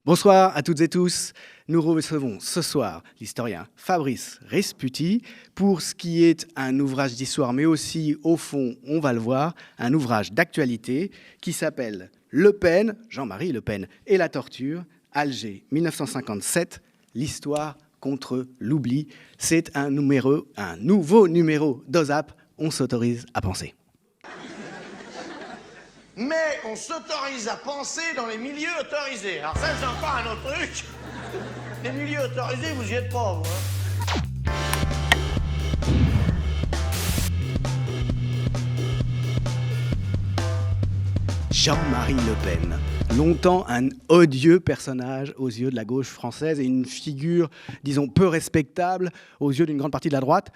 Bonsoir à toutes et tous. Nous recevons ce soir l'historien Fabrice Resputi pour ce qui est un ouvrage d'histoire, mais aussi, au fond, on va le voir, un ouvrage d'actualité qui s'appelle Le Pen, Jean-Marie Le Pen et la torture, Alger 1957, l'histoire contre l'oubli. C'est un nouveau numéro d'OZAP, on s'autorise à penser. Mais on s'autorise à penser dans les milieux autorisés. Alors ça, c'est encore un autre truc. Les milieux autorisés, vous y êtes pas, vous, hein. Jean-Marie Le Pen, longtemps un odieux personnage aux yeux de la gauche française et une figure, disons, peu respectable aux yeux d'une grande partie de la droite.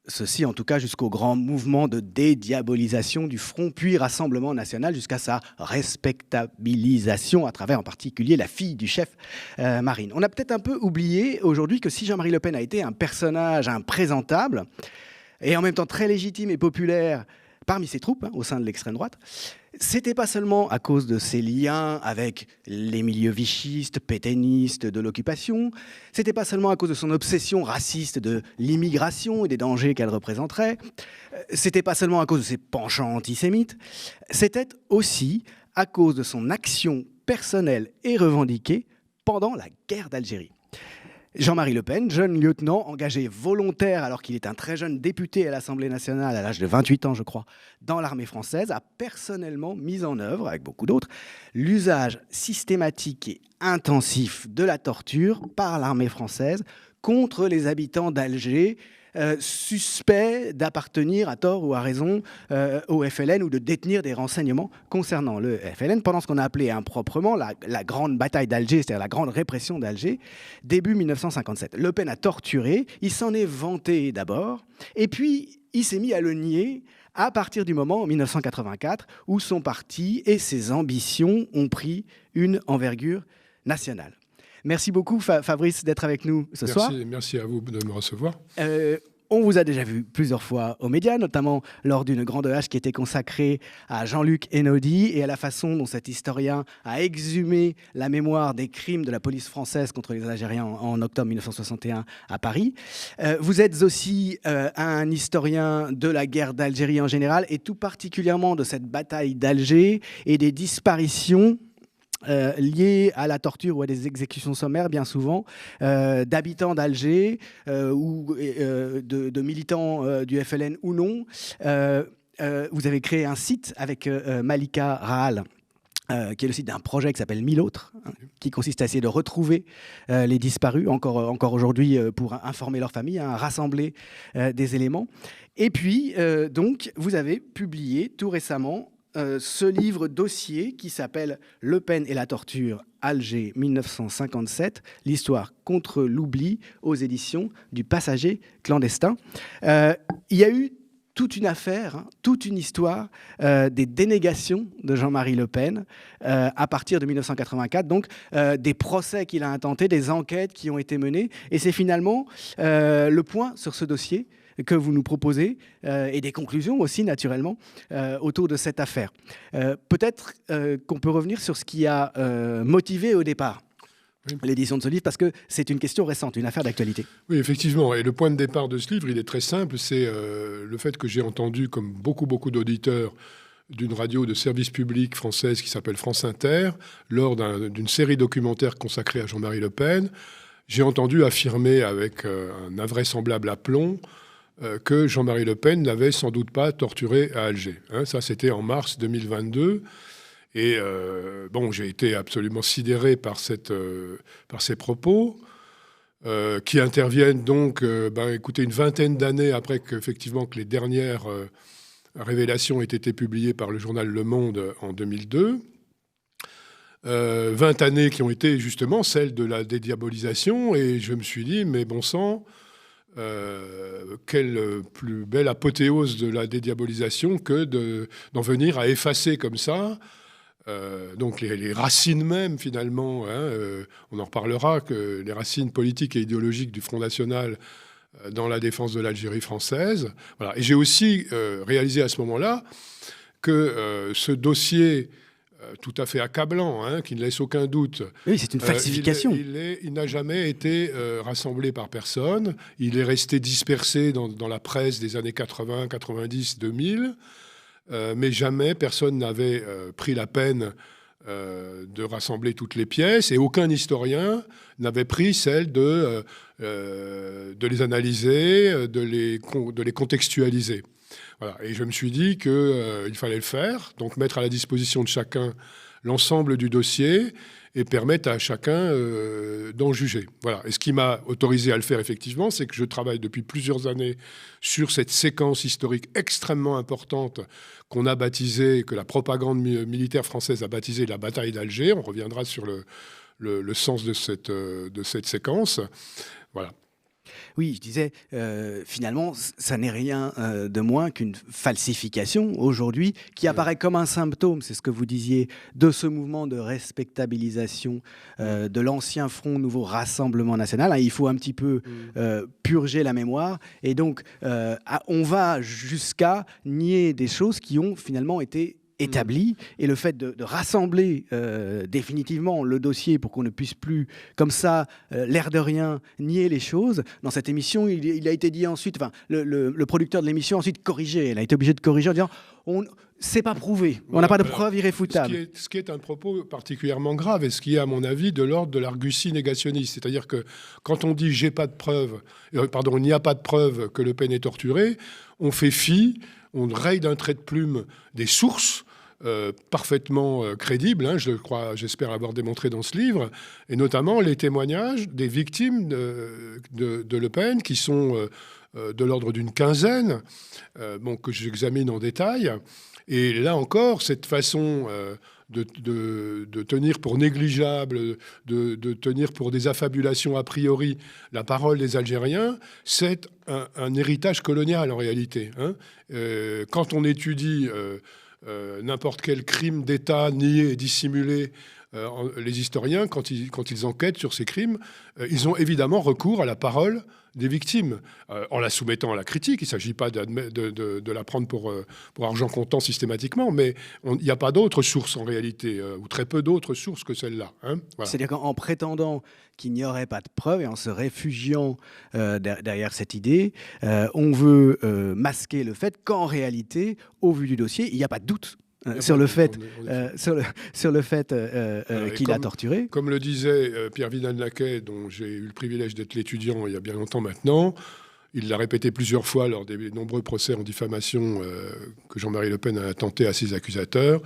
Ceci, en tout cas, jusqu'au grand mouvement de dédiabolisation du Front, puis Rassemblement national, jusqu'à sa respectabilisation à travers, en particulier, la fille du chef, Marine. On a peut-être un peu oublié aujourd'hui que si Jean-Marie Le Pen a été un personnage imprésentable, et en même temps très légitime et populaire parmi ses troupes, au sein de l'extrême droite, c'était pas seulement à cause de ses liens avec les milieux vichistes, pétainistes de l'occupation, c'était pas seulement à cause de son obsession raciste de l'immigration et des dangers qu'elle représenterait, c'était pas seulement à cause de ses penchants antisémites, c'était aussi à cause de son action personnelle et revendiquée pendant la guerre d'Algérie. Jean-Marie Le Pen, jeune lieutenant engagé volontaire alors qu'il est un très jeune député à l'Assemblée nationale à l'âge de 28 ans, je crois, dans l'armée française, a personnellement mis en œuvre, avec beaucoup d'autres, l'usage systématique et intensif de la torture par l'armée française contre les habitants d'Alger, suspects d'appartenir à tort ou à raison au FLN ou de détenir des renseignements concernant le FLN pendant ce qu'on a appelé improprement la grande bataille d'Alger, c'est-à-dire la grande répression d'Alger, début 1957. Le Pen a torturé, il s'en est vanté d'abord, et puis il s'est mis à le nier à partir du moment, en 1984, où son parti et ses ambitions ont pris une envergure nationale. Merci beaucoup, Fabrice, d'être avec nous ce soir. Merci à vous de me recevoir. On vous a déjà vu plusieurs fois aux médias, notamment lors d'une grande hache qui était consacrée à Jean-Luc Einaudi et à la façon dont cet historien a exhumé la mémoire des crimes de la police française contre les Algériens en octobre 1961 à Paris. Vous êtes aussi un historien de la guerre d'Algérie en général et tout particulièrement de cette bataille d'Alger et des disparitions liées à la torture ou à des exécutions sommaires, bien souvent, d'habitants d'Alger ou de militants du FLN ou non. Vous avez créé un site avec Malika Rahal, qui est le site d'un projet qui s'appelle 1000 autres, qui consiste à essayer de retrouver les disparus, encore aujourd'hui, pour informer leurs familles, rassembler des éléments. Et puis, donc, vous avez publié tout récemment ce livre dossier qui s'appelle « Le Pen et la torture, Alger 1957, l'histoire contre l'oubli » aux éditions du Passager clandestin. Il y a eu toute une affaire, toute une histoire des dénégations de Jean-Marie Le Pen à partir de 1984, donc des procès qu'il a intentés, des enquêtes qui ont été menées. Et c'est finalement le point sur ce dossier que vous nous proposez, et des conclusions aussi, naturellement, autour de cette affaire. Peut-être qu'on peut revenir sur ce qui a motivé au départ l'édition de ce livre, parce que c'est une question récente, une affaire d'actualité. Oui, effectivement. Et le point de départ de ce livre, il est très simple. C'est le fait que j'ai entendu, comme beaucoup d'auditeurs, d'une radio de service public française qui s'appelle France Inter, lors d'une série documentaire consacrée à Jean-Marie Le Pen, j'ai entendu affirmer avec un invraisemblable aplomb que Jean-Marie Le Pen n'avait sans doute pas torturé à Alger. Ça, c'était en mars 2022. Et j'ai été absolument sidéré par ces propos qui interviennent donc, écoutez, une vingtaine d'années après que les dernières révélations aient été publiées par le journal Le Monde en 2002. 20 années qui ont été justement celles de la dédiabolisation. Et je me suis dit, mais bon sang, quelle plus belle apothéose de la dédiabolisation que d'en venir à effacer comme ça donc les racines même, finalement, on en reparlera, que les racines politiques et idéologiques du Front National dans la défense de l'Algérie française. Voilà. Et j'ai aussi réalisé à ce moment-là que ce dossier tout à fait accablant, hein, qui ne laisse aucun doute. Oui, c'est une falsification. Il n'a jamais été rassemblé par personne. Il est resté dispersé dans la presse des années 80, 90, 2000. Mais jamais personne n'avait pris la peine de rassembler toutes les pièces, et aucun historien n'avait pris celle de les analyser, de les contextualiser. Voilà. Et je me suis dit qu'il fallait le faire, donc mettre à la disposition de chacun l'ensemble du dossier et permettre à chacun d'en juger. Voilà. Et ce qui m'a autorisé à le faire, effectivement, c'est que je travaille depuis plusieurs années sur cette séquence historique extrêmement importante qu'on a baptisée, que la propagande militaire française a baptisée la bataille d'Alger. On reviendra sur le sens de cette séquence. Voilà. Oui, je disais, finalement, ça n'est rien de moins qu'une falsification aujourd'hui qui apparaît comme un symptôme, c'est ce que vous disiez, de ce mouvement de respectabilisation de l'ancien Front Nouveau Rassemblement National. Il faut un petit peu purger la mémoire, et donc on va jusqu'à nier des choses qui ont finalement été établi, et le fait de rassembler définitivement le dossier pour qu'on ne puisse plus, comme ça, l'air de rien, nier les choses. Dans cette émission, il a été dit ensuite, enfin, le producteur de l'émission a ensuite corrigé, elle a été obligée de corriger en disant c'est pas prouvé, on n'a pas de preuves irréfutables. Ce qui est un propos particulièrement grave, et ce qui est, à mon avis, de l'ordre de l'argutie négationniste. C'est-à-dire que quand on dit j'ai pas de preuves, il n'y a pas de preuves que Le Pen est torturé, on fait fi, on raye d'un trait de plume des sources parfaitement crédibles, hein, j'espère l'avoir démontré dans ce livre, et notamment les témoignages des victimes de Le Pen, qui sont de l'ordre d'une quinzaine, que j'examine en détail. Et là encore, cette façon de tenir pour négligeable, de tenir pour des affabulations a priori la parole des Algériens, c'est un héritage colonial en réalité. Hein. Quand on étudie n'importe quel crime d'État nié et dissimulé, les historiens, quand ils enquêtent sur ces crimes, ils ont évidemment recours à la parole des victimes, en la soumettant à la critique. Il ne s'agit pas de la prendre pour argent comptant systématiquement, mais il n'y a pas d'autres sources en réalité, ou très peu d'autres sources que celle-là. Hein, voilà. C'est-à-dire qu'en prétendant qu'il n'y aurait pas de preuves et en se réfugiant derrière cette idée, on veut masquer le fait qu'en réalité, au vu du dossier, il n'y a pas de doute sur le fait qu'il a torturé. Comme le disait Pierre Vidal-Naquet, dont j'ai eu le privilège d'être l'étudiant il y a bien longtemps maintenant, il l'a répété plusieurs fois lors des nombreux procès en diffamation que Jean-Marie Le Pen a intenté à ses accusateurs.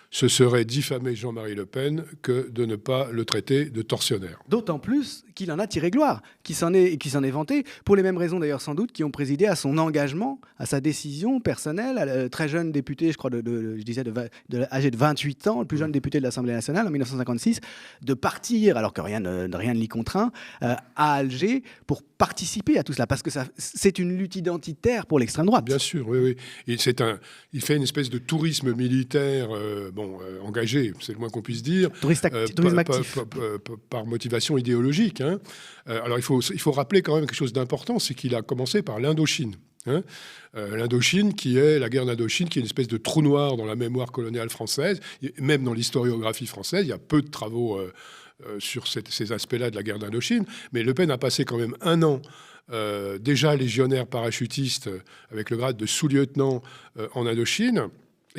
Ce serait diffamer Jean-Marie Le Pen que de ne pas le traiter de tortionnaire. D'autant plus qu'il en a tiré gloire, qu'il s'en est vanté, pour les mêmes raisons d'ailleurs sans doute, qui ont présidé à son engagement, à sa décision personnelle, très jeune député, je crois, âgé de 28 ans, le plus jeune député de l'Assemblée nationale en 1956, de partir, alors que rien ne l'y contraint, à Alger pour participer à tout cela, parce que c'est une lutte identitaire pour l'extrême droite. Bien sûr, oui. Et il fait une espèce de tourisme militaire engagé, c'est le moins qu'on puisse dire. Tourisme actif. Par motivation idéologique. Hein. Alors il faut rappeler quand même quelque chose d'important, c'est qu'il a commencé par l'Indochine. Hein. L'Indochine, qui est la guerre d'Indochine, qui est une espèce de trou noir dans la mémoire coloniale française, même dans l'historiographie française. Il y a peu de travaux sur ces aspects-là de la guerre d'Indochine, mais Le Pen a passé quand même 1 an déjà légionnaire parachutiste avec le grade de sous-lieutenant en Indochine.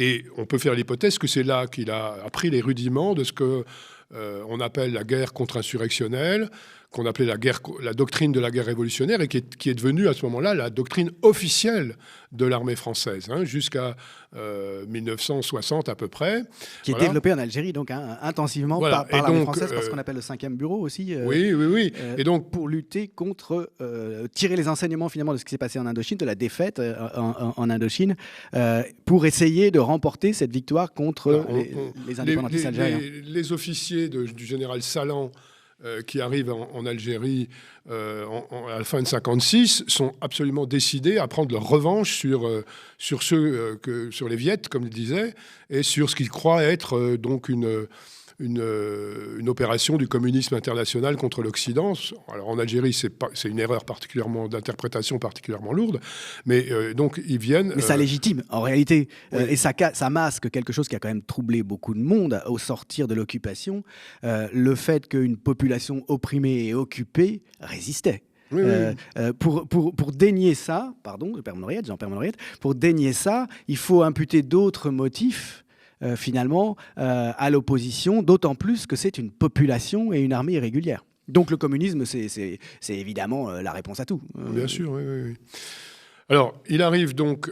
Et on peut faire l'hypothèse que c'est là qu'il a appris les rudiments de ce qu'on appelle la guerre contre-insurrectionnelle, qu'on appelait la doctrine de la guerre révolutionnaire, et qui est devenue à ce moment-là la doctrine officielle de l'armée française, hein, jusqu'à 1960 à peu près. Qui est développée en Algérie, donc intensivement par l'armée française, par ce qu'on appelle le 5e bureau aussi. Oui. Et donc, pour lutter contre, tirer les enseignements finalement de ce qui s'est passé en Indochine, de la défaite en Indochine, pour essayer de remporter cette victoire contre les indépendantistes algériens. Les officiers du général Salan, qui arrivent en Algérie à la fin de 1956, sont absolument décidés à prendre leur revanche sur les Viettes, comme ils disaient, et sur ce qu'ils croient être donc une une opération du communisme international contre l'Occident. Alors en Algérie, c'est une erreur d'interprétation particulièrement lourde, mais donc ils viennent... Mais ça légitime, en réalité, oui. Et ça masque quelque chose qui a quand même troublé beaucoup de monde au sortir de l'occupation, le fait qu'une population opprimée et occupée résistait. Oui, oui. Pour dénier ça, pardon, Jean-Pierre Monoriette, pour dénier ça, il faut imputer d'autres motifs, finalement, à l'opposition, d'autant plus que c'est une population et une armée irrégulière. Donc le communisme, c'est évidemment la réponse à tout. Bien sûr, oui, oui, oui. Alors, il arrive donc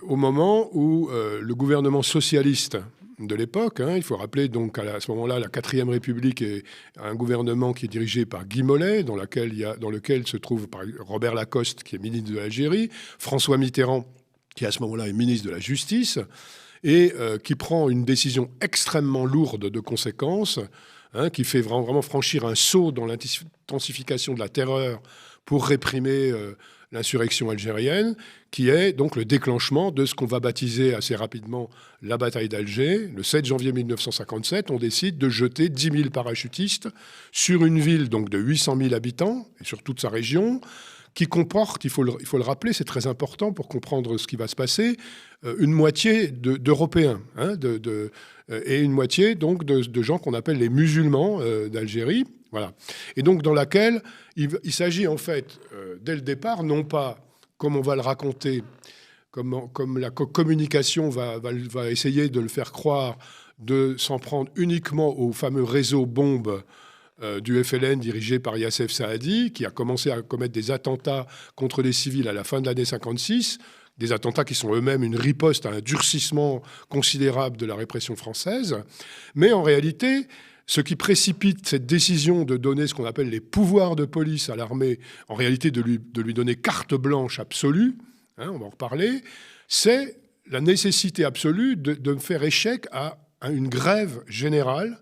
au moment où le gouvernement socialiste de l'époque, il faut rappeler donc à ce moment-là, la 4e République est un gouvernement qui est dirigé par Guy Mollet, dans lequel se trouve Robert Lacoste, qui est ministre de l'Algérie, François Mitterrand, qui à ce moment-là est ministre de la Justice, et qui prend une décision extrêmement lourde de conséquences, qui fait vraiment franchir un saut dans l'intensification de la terreur pour réprimer l'insurrection algérienne, qui est donc le déclenchement de ce qu'on va baptiser assez rapidement la bataille d'Alger. Le 7 janvier 1957, on décide de jeter 10 000 parachutistes sur une ville donc, de 800 000 habitants, et sur toute sa région, qui comporte, il faut le rappeler, c'est très important pour comprendre ce qui va se passer, une moitié d'Européens, et une moitié donc, de gens qu'on appelle les musulmans d'Algérie. Voilà. Et donc dans laquelle il s'agit en fait, dès le départ, non pas, comme on va le raconter, comme la communication va essayer de le faire croire, de s'en prendre uniquement au fameux réseau bombe du FLN dirigé par Yassef Saadi, qui a commencé à commettre des attentats contre des civils à la fin de l'année 56, des attentats qui sont eux-mêmes une riposte à un durcissement considérable de la répression française. Mais en réalité, ce qui précipite cette décision de donner ce qu'on appelle les pouvoirs de police à l'armée, en réalité de lui donner carte blanche absolue, on va en reparler, c'est la nécessité absolue de faire échec à une grève générale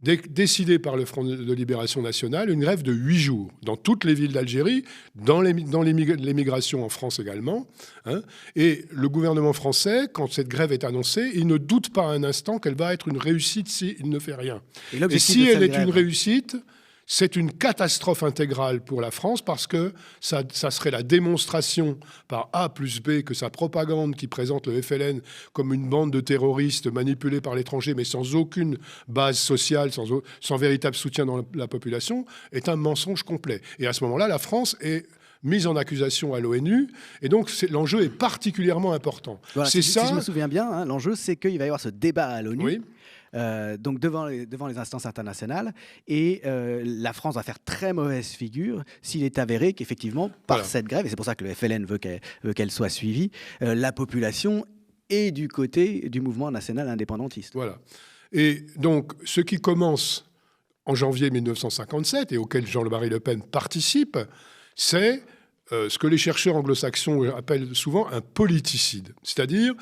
décidée par le Front de Libération Nationale, une grève de 8 jours, dans toutes les villes d'Algérie, dans l'émigration en France également. Et le gouvernement français, quand cette grève est annoncée, il ne doute pas un instant qu'elle va être une réussite s'il ne fait rien. Et si elle est une réussite, c'est une catastrophe intégrale pour la France parce que ça serait la démonstration par A plus B que sa propagande qui présente le FLN comme une bande de terroristes manipulés par l'étranger mais sans aucune base sociale, sans véritable soutien dans la population, est un mensonge complet. Et à ce moment-là, la France est mise en accusation à l'ONU, et donc l'enjeu est particulièrement important. Voilà, si je me souviens bien, l'enjeu c'est qu'il va y avoir ce débat à l'ONU. Oui. Donc devant les instances internationales, et la France va faire très mauvaise figure s'il est avéré qu'effectivement, par cette grève, et c'est pour ça que le FLN veut qu'elle soit suivie, la population est du côté du mouvement national indépendantiste. Voilà. Et donc, ce qui commence en janvier 1957, et auquel Jean-Marie Le Pen participe, c'est ce que les chercheurs anglo-saxons appellent souvent un politicide, c'est-à-dire...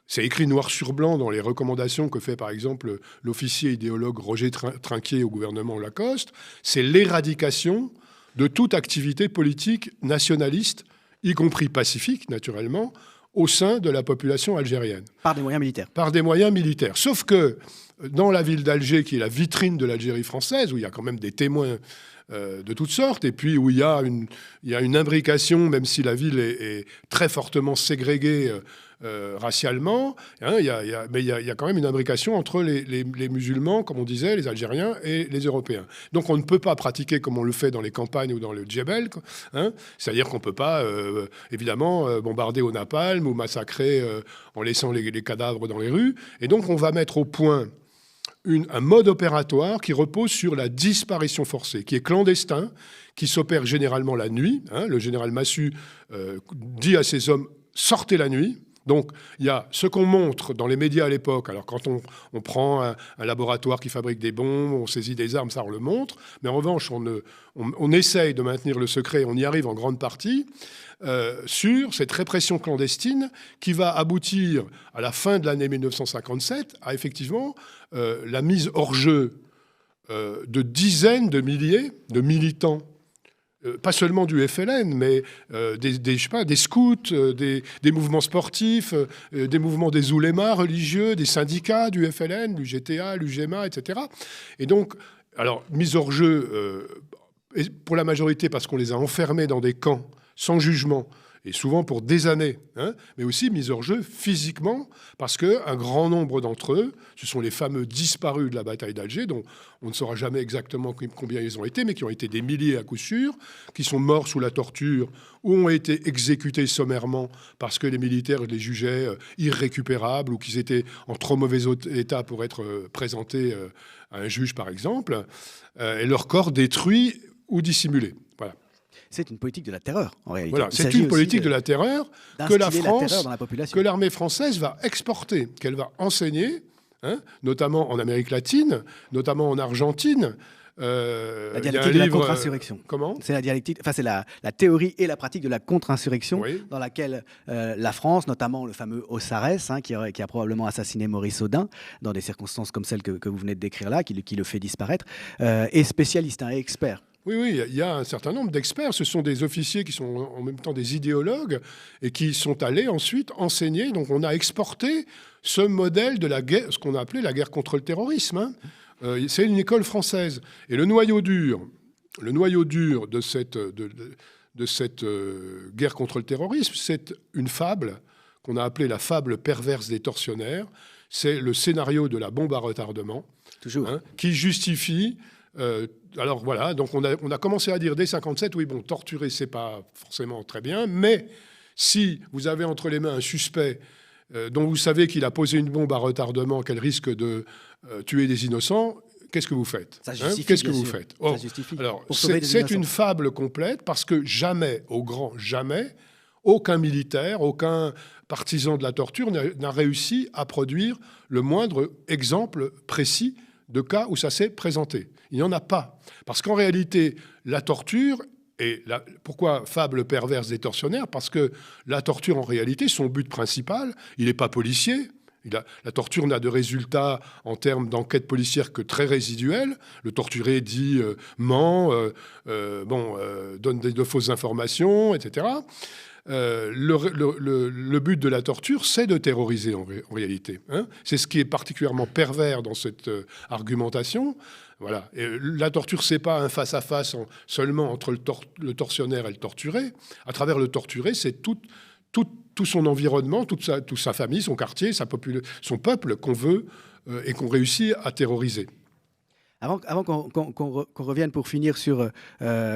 C'est écrit noir sur blanc dans les recommandations que fait, par exemple, l'officier idéologue Roger Trinquier au gouvernement Lacoste. C'est l'éradication de toute activité politique nationaliste, y compris pacifique, naturellement, au sein de la population algérienne. Par des moyens militaires. Par des moyens militaires. Sauf que dans la ville d'Alger, qui est la vitrine de l'Algérie française, où il y a quand même des témoins de toutes sortes, et puis où il y a une imbrication, même si la ville est très fortement ségrégée racialement, mais il y a quand même une imbrication entre les musulmans, comme on disait, les Algériens et les Européens. Donc on ne peut pas pratiquer comme on le fait dans les campagnes ou dans le Djebel, c'est-à-dire qu'on ne peut pas, évidemment, bombarder au napalm ou massacrer en laissant les cadavres dans les rues. Et donc on va mettre au point un mode opératoire qui repose sur la disparition forcée, qui est clandestin, qui s'opère généralement la nuit. Le général Massu dit à ses hommes « sortez la nuit ». Donc, il y a ce qu'on montre dans les médias à l'époque. Alors, quand on prend un laboratoire qui fabrique des bombes, on saisit des armes, ça, on le montre. Mais en revanche, on essaye de maintenir le secret, on y arrive en grande partie, sur cette répression clandestine qui va aboutir, à la fin de l'année 1957, à effectivement la mise hors jeu de dizaines de milliers de militants pas seulement du FLN, mais des scouts, des mouvements sportifs, des mouvements des oulémas religieux, des syndicats du FLN, du GTA, l'UGMA, etc. Et donc, alors, mise hors jeu, pour la majorité parce qu'on les a enfermés dans des camps sans jugement, et souvent pour des années, mais aussi mise hors jeu physiquement, parce qu'un grand nombre d'entre eux, ce sont les fameux disparus de la bataille d'Alger, dont on ne saura jamais exactement combien ils ont été, mais qui ont été des milliers à coup sûr, qui sont morts sous la torture ou ont été exécutés sommairement parce que les militaires les jugeaient irrécupérables ou qu'ils étaient en trop mauvais état pour être présentés à un juge, par exemple, et leur corps détruit ou dissimulés. Voilà. C'est une politique de la terreur, en réalité. Voilà, c'est une politique de la terreur que la France, que l'armée française va exporter, qu'elle va enseigner, notamment en Amérique latine, notamment en Argentine. La dialectique de la contre-insurrection. Comment ? C'est la dialectique, enfin c'est la théorie et la pratique de la contre-insurrection, oui, dans laquelle la France, notamment le fameux Ossarès, qui a probablement assassiné Maurice Audin, dans des circonstances comme celles que vous venez de décrire là, qui le fait disparaître, est spécialiste, et expert. Oui, il y a un certain nombre d'experts. Ce sont des officiers qui sont en même temps des idéologues et qui sont allés ensuite enseigner. Donc on a exporté ce modèle de la guerre, ce qu'on a appelé la guerre contre le terrorisme. C'est une école française. Et le noyau dur de cette guerre contre le terrorisme, c'est une fable qu'on a appelée la fable perverse des tortionnaires. C'est le scénario de la bombe à retardement, qui justifie... alors voilà, donc on a commencé à dire dès 1957, oui, bon, torturer, c'est pas forcément très bien, mais si vous avez entre les mains un suspect dont vous savez qu'il a posé une bombe à retardement, qu'elle risque de tuer des innocents, qu'est-ce que vous faites ? Qu'est-ce que vous faites ? Ça justifie. Alors, c'est une fable complète parce que jamais, au grand jamais, aucun militaire, aucun partisan de la torture n'a réussi à produire le moindre exemple précis de cas où ça s'est présenté. Il n'y en a pas. Parce qu'en réalité, la torture, pourquoi fable perverse des tortionnaires ? Parce que la torture, en réalité, son but principal, il n'est pas policier. La torture n'a de résultat en termes d'enquête policière que très résiduel. Le torturé dit ment, donne de fausses informations, etc. Le but de la torture, c'est de terroriser en réalité. C'est ce qui est particulièrement pervers dans cette argumentation. Voilà. Et la torture, c'est pas un face-à-face seulement entre le tortionnaire et le torturé. À travers le torturé, c'est tout son environnement, toute sa famille, son quartier, son peuple qu'on veut et qu'on réussit à terroriser. Avant qu'on revienne pour finir sur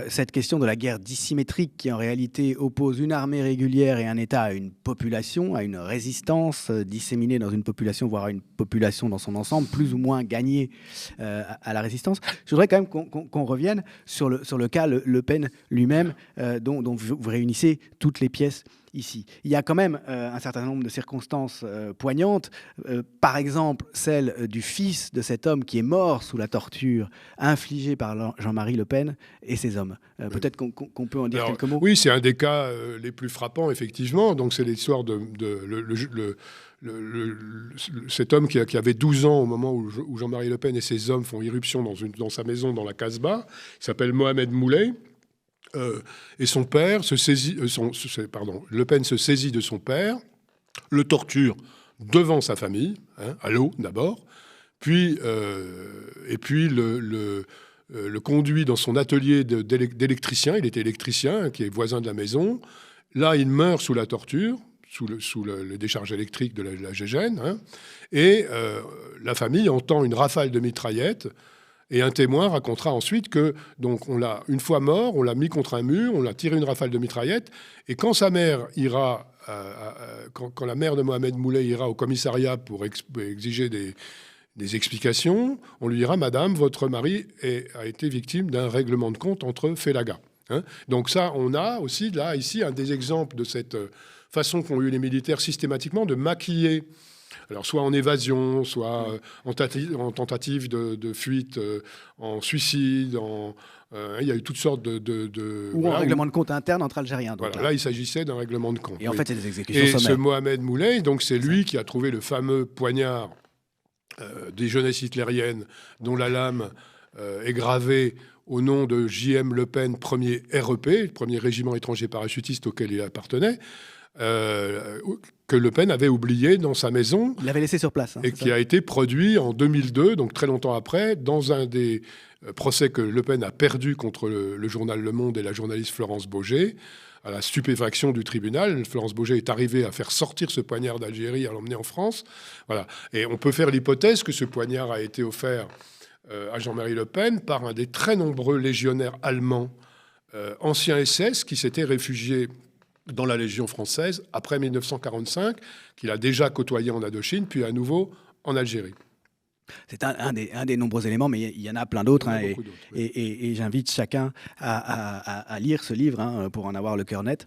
cette question de la guerre dissymétrique qui en réalité oppose une armée régulière et un État à une population, à une résistance disséminée dans une population, voire à une population dans son ensemble, plus ou moins gagnée à la résistance, je voudrais quand même qu'on revienne sur le cas Le Pen lui-même, dont vous réunissez toutes les pièces ici. Il y a quand même un certain nombre de circonstances poignantes. Par exemple, celle du fils de cet homme qui est mort sous la torture infligée par Jean-Marie Le Pen et ses hommes. Peut-être qu'on peut en dire quelques mots. Oui, c'est un des cas les plus frappants, effectivement. Donc, c'est l'histoire de cet homme qui avait 12 ans au moment où Jean-Marie Le Pen et ses hommes font irruption dans sa maison dans la Casbah. Il s'appelle Mohamed Moulay. Et son père Le Pen se saisit de son père, le torture devant sa famille, à l'eau d'abord, puis le conduit dans son atelier d'électricien. Il était électricien, qui est voisin de la maison. Là, il meurt sous la torture, sous le décharge électrique de la Gégène, et la famille entend une rafale de mitraillettes. Et un témoin racontera ensuite que, donc, une fois mort, on l'a mis contre un mur, on l'a tiré une rafale de mitraillette, et quand sa mère ira, quand la mère de Mohamed Moulay ira au commissariat pour exiger des explications, on lui dira « Madame, votre mari a été victime d'un règlement de compte entre félagas ». Donc ça, on a aussi, là, ici, un des exemples de cette façon qu'ont eu les militaires systématiquement de maquiller. Alors, soit en évasion, soit en tentative de fuite, en suicide, il y a eu toutes sortes ou en règlement de compte interne entre Algériens. Donc, voilà, là, il s'agissait d'un règlement de compte. Et en fait, c'est des exécutions sommaires. Et ce Mohamed Moulay, donc, c'est lui qui a trouvé le fameux poignard des jeunesses hitlériennes dont la lame est gravée au nom de J.M. Le Pen, premier REP, le premier régiment étranger parachutiste auquel il appartenait, que Le Pen avait oublié dans sa maison. Il l'avait laissé sur place. Et qui a été produit en 2002, donc très longtemps après, dans un des procès que Le Pen a perdu contre le journal Le Monde et la journaliste Florence Baugé. À la stupéfaction du tribunal, Florence Baugé est arrivée à faire sortir ce poignard d'Algérie, à l'emmener en France. Voilà. Et on peut faire l'hypothèse que ce poignard a été offert à Jean-Marie Le Pen par un des très nombreux légionnaires allemands, anciens SS, qui s'étaient réfugiés dans la Légion française après 1945, qu'il a déjà côtoyé en Indochine, puis à nouveau en Algérie. C'est un des nombreux éléments, mais il y en a plein d'autres. Oui. Et j'invite chacun à lire ce livre pour en avoir le cœur net,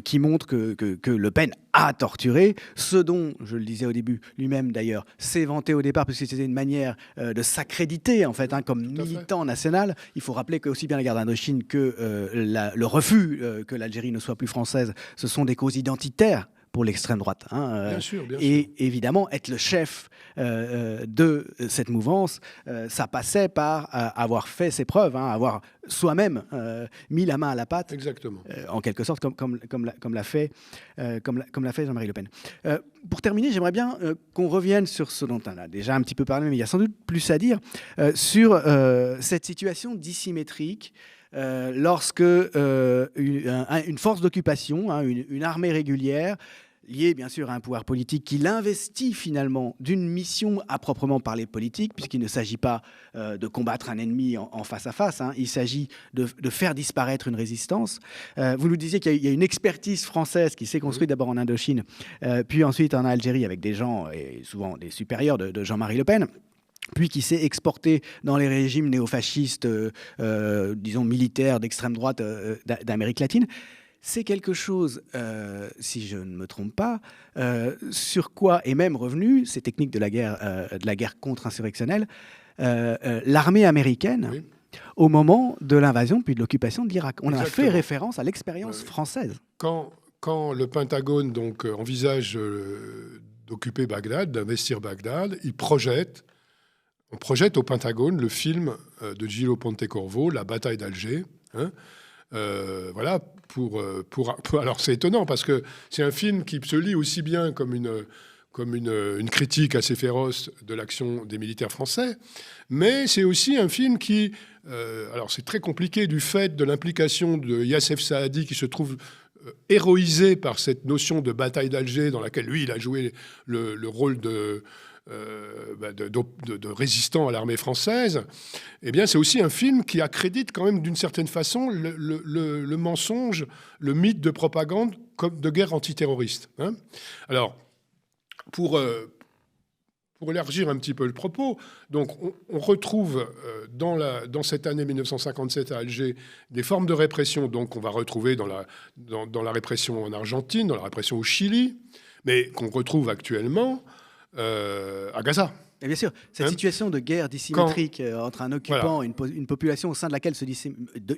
qui montre que Le Pen a torturé, ce dont, je le disais au début, lui-même d'ailleurs, s'est vanté au départ, parce que c'était une manière de s'accréditer en fait, comme militant national. Il faut rappeler que aussi bien la guerre d'Indochine que le refus que l'Algérie ne soit plus française, ce sont des causes identitaires pour l'extrême droite. Bien sûr. Et évidemment, être le chef de cette mouvance, ça passait par avoir fait ses preuves, avoir soi-même mis la main à la pâte. Exactement. En quelque sorte, comme l'a fait Jean-Marie Le Pen. Pour terminer, j'aimerais bien qu'on revienne sur ce dont on a déjà un petit peu parlé, mais il y a sans doute plus à dire, sur cette situation dissymétrique lorsque une force d'occupation, une armée régulière, liée bien sûr à un pouvoir politique qui l'investit finalement d'une mission à proprement parler politique, puisqu'il ne s'agit pas de combattre un ennemi en face à face, il s'agit de faire disparaître une résistance. Vous nous disiez qu'il y a une expertise française qui s'est construite d'abord en Indochine, puis ensuite en Algérie avec des gens, et souvent des supérieurs de Jean-Marie Le Pen, puis qui s'est exporté dans les régimes néofascistes, disons militaires d'extrême droite d'Amérique latine. C'est quelque chose, si je ne me trompe pas, sur quoi est même revenu, ces techniques de la guerre contre-insurrectionnelle, l'armée américaine au moment de l'invasion puis de l'occupation de l'Irak. On a fait référence à l'expérience française. Quand le Pentagone donc, envisage d'occuper Bagdad, d'investir Bagdad, on projette au Pentagone le film de Gillo Pontecorvo, La bataille d'Alger. Voilà, alors c'est étonnant parce que c'est un film qui se lit aussi bien comme une critique assez féroce de l'action des militaires français, mais c'est aussi un film qui, alors c'est très compliqué du fait de l'implication de Yassef Saadi qui se trouve héroïsé par cette notion de bataille d'Alger dans laquelle lui il a joué le rôle de résistant à l'armée française, eh bien, c'est aussi un film qui accrédite quand même d'une certaine façon le mensonge, le mythe de propagande comme de guerre antiterroriste. Alors, pour élargir un petit peu le propos, donc on retrouve dans cette année 1957 à Alger des formes de répression, donc on va retrouver dans la répression en Argentine, dans la répression au Chili, mais qu'on retrouve actuellement à Gaza. Et bien sûr, cette situation de guerre dissymétrique entre un occupant et une population au sein de laquelle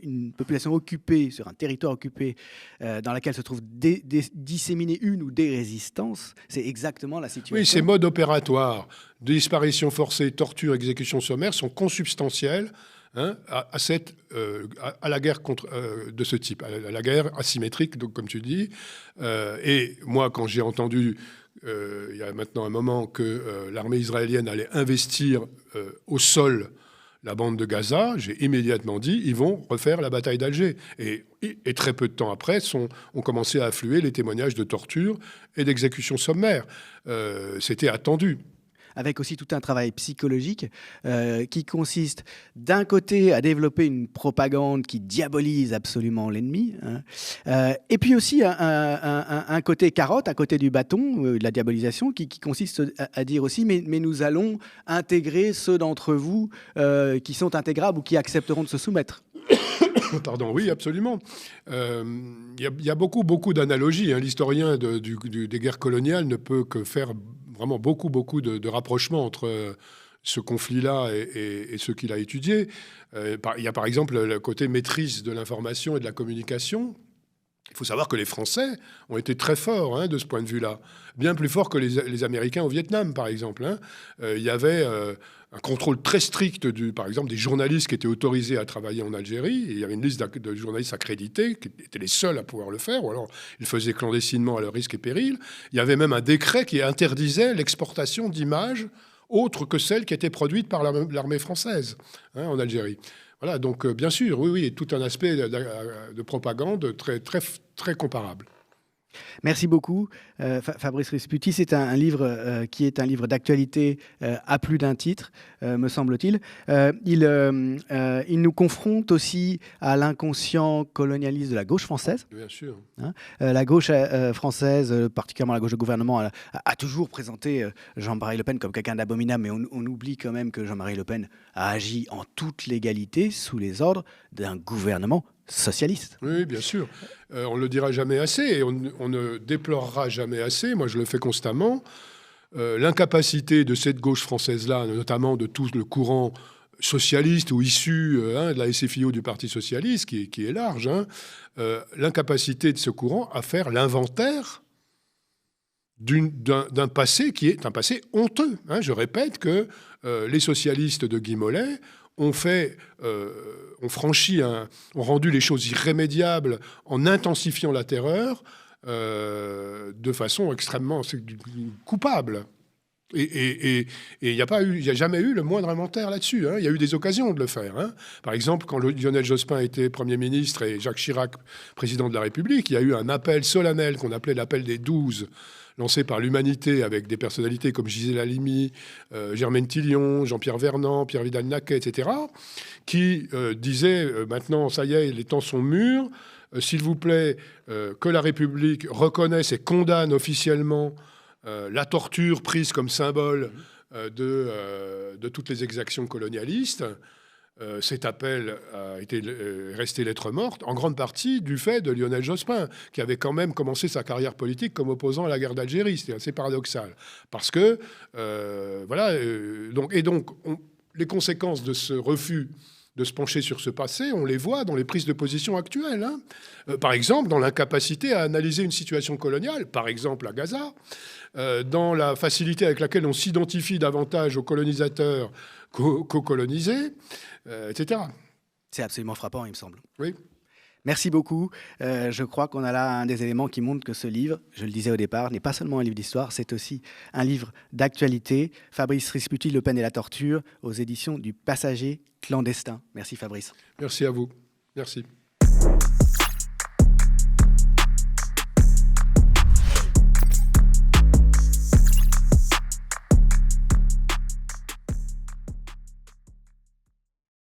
une population occupée sur un territoire occupé dans laquelle se trouve disséminée une ou des résistances, c'est exactement la situation. Oui, ces modes opératoires, disparition forcée, torture, exécution sommaire sont consubstantiels à la guerre de ce type, à la guerre asymétrique, donc, comme tu dis. Et moi, quand j'ai entendu il y a maintenant un moment que l'armée israélienne allait investir au sol la bande de Gaza, j'ai immédiatement dit ils vont refaire la bataille d'Alger. Et très peu de temps après, ont commencé à affluer les témoignages de torture et d'exécution sommaire. C'était attendu. Avec aussi tout un travail psychologique qui consiste d'un côté à développer une propagande qui diabolise absolument l'ennemi, et puis aussi un côté carotte, un côté du bâton, de la diabolisation, qui consiste à dire aussi mais nous allons intégrer ceux d'entre vous qui sont intégrables ou qui accepteront de se soumettre. Pardon, oui, absolument. Il y a beaucoup d'analogies. L'historien des guerres coloniales ne peut que faire vraiment beaucoup de rapprochements entre ce conflit-là et ce qu'il a étudié. Il y a par exemple le côté maîtrise de l'information et de la communication. Il faut savoir que les Français ont été très forts de ce point de vue-là, bien plus forts que les Américains au Vietnam, par exemple. Il y avait un contrôle très strict, par exemple, des journalistes qui étaient autorisés à travailler en Algérie. Et il y avait une liste de journalistes accrédités qui étaient les seuls à pouvoir le faire, ou alors ils le faisaient clandestinement à leur risque et péril. Il y avait même un décret qui interdisait l'exportation d'images autres que celles qui étaient produites par l'armée française en Algérie. Voilà, donc bien sûr, oui, tout un aspect de propagande très, très, très comparable. Merci beaucoup, Fabrice Risputi. C'est un livre qui est un livre d'actualité à plus d'un titre, me semble-t-il. Il nous confronte aussi à l'inconscient colonialiste de la gauche française. Bien sûr. La gauche française, particulièrement la gauche de gouvernement, a toujours présenté Jean-Marie Le Pen comme quelqu'un d'abominable, mais on oublie quand même que Jean-Marie Le Pen a agi en toute légalité sous les ordres d'un gouvernement socialiste. Oui, bien sûr. On ne le dira jamais assez et on ne déplorera jamais assez, moi je le fais constamment, l'incapacité de cette gauche française-là, notamment de tout le courant socialiste ou issu de la SFIO du Parti socialiste, qui est large, l'incapacité de ce courant à faire l'inventaire d'un passé qui est un passé honteux. Je répète que les socialistes de Guy Mollet ont rendu les choses irrémédiables en intensifiant la terreur de façon extrêmement coupable. Et il n'y a jamais eu le moindre inventaire là-dessus. Il y a eu des occasions de le faire. Par exemple, quand Lionel Jospin était Premier ministre et Jacques Chirac président de la République, il y a eu un appel solennel qu'on appelait l'appel des 12, lancé par l'Humanité avec des personnalités comme Gisèle Halimi, Germaine Tillion, Jean-Pierre Vernant, Pierre Vidal-Naquet, etc., qui disaient maintenant, ça y est, les temps sont mûrs, s'il vous plaît, que la République reconnaisse et condamne officiellement la torture prise comme symbole de toutes les exactions colonialistes. Cet appel est resté lettre morte, en grande partie du fait de Lionel Jospin, qui avait quand même commencé sa carrière politique comme opposant à la guerre d'Algérie. C'était assez paradoxal. Parce que, les conséquences de ce refus de se pencher sur ce passé, on les voit dans les prises de position actuelles. Par exemple, dans l'incapacité à analyser une situation coloniale, par exemple à Gaza, dans la facilité avec laquelle on s'identifie davantage aux colonisateurs qu'aux colonisés, etc. C'est absolument frappant, il me semble. Oui. Merci beaucoup. Je crois qu'on a là un des éléments qui montrent que ce livre, je le disais au départ, n'est pas seulement un livre d'histoire, c'est aussi un livre d'actualité. Fabrice Risputi, Le Pen et la torture, aux éditions du Passager clandestin. Merci Fabrice. Merci à vous. Merci.